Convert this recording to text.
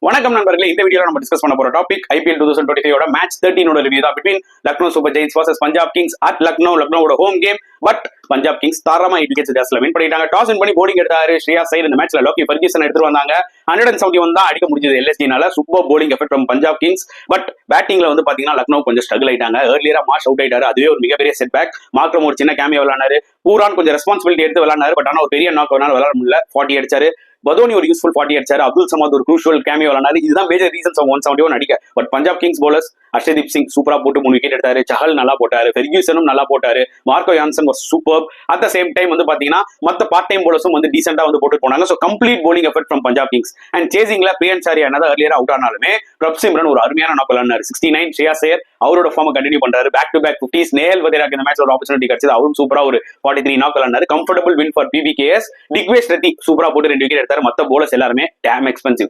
வணக்கம் நண்பர்களே, இந்த வீடியோல நம்ம டிஸ்கஸ் பண்ண போற டாபிக் IPL 2023 மேட்ச் 13 ரிவ்யூ தான். Between Lucknow super giants versus Punjab kings at லக்னோவோட home game. But Punjab kings தாராளமா 8 விக்கெட்ஸ் வின் பண்ணிட்டாங்க. டாஸ் வின் பண்ணி போலிங் எடுத்தாரு ஸ்ரேயாஸ் ஐயர். இந்த மேட்ச்ல லோக்கி ஃபெர்குசன் எடுத்து வந்தாங்க. 171 தான் அடிக்க முடிஞ்சது LSG-னால. Super bowling effect from Punjab kings. But பேட்டிங்ல பாத்தீங்கன்னா லக்னோ கொஞ்சம் ஸ்ட்ரகிள் ஆயிட்டாங்க. ஏர்லியரா மார்ஷ் அவுட் ஆயிட்டாரு. அதுவே ஒரு மிகப்பெரிய செட் பேக். மார்க்ரம் ஒரு சின்ன கேமியோ விளையாடுனாரு. பூரான் கொஞ்சம் ரெஸ்பான்சிபிலிட்டி எடுத்து விளையாடுனாரு. பட் ஆனா ஒரு பெரிய நாக் விளையாட முடியல. 40 அடிச்சாரு. பதோனி ஒரு யூஸ்ஃபுல் 40 அடிச்சாரு. அப்துல் சமாத் ஒரு க்ரூஷியல் கேமியோ விளையாடுனாரு. இதுதான் மேஜர் ரீசன்ஸ் அவங்க 171 அடிக்க. But Punjab Kings bowlers Harshdeep Singh சூப்பரா போட்டு 3 விக்கெட் எடுத்தாரு. சஹல் நல்லா போட்டாரு. ஃபெர்குசனும் நல்லா போட்டாரு. Marco Jansen was super. At the same time பாத்தீங்கன்னா மத்த பார்ட் டைம் பவுலர்ஸும் டீசென்ட்டா போட்டு போனாங்க. So complete bowling effect from Punjab kings. And சேசிங்ல பிரியன் சாரியா என்னதான் ஏர்லியரா அவுட் ஆனாலுமே பிரப் சிம்ரன் ஒரு அருமையான நாக் விளையாடுனாரு. 69. ஸ்ரேயாஸ் ஐயர் அவரோட ஃபார்ம் கண்டினியூ பண்றாரு. Back to back 50s. Nehal வதேராக்கு இந்த மேட்ச்ல ஒரு ஆப்பர்ச்சுனிட்டி கிடைச்சது. அவரும் சூப்பரா ஒரு 43 நாக் விளையாடுனாரு. Comfortable win for PBKS. Digvesh Rathi சூப்பரா போட்டு 2 விக்கெட் எடுத்தாரு. மத்த பவுலர்ஸ் எல்லாருமே டேம் எக்ஸ்பென்சிவ்.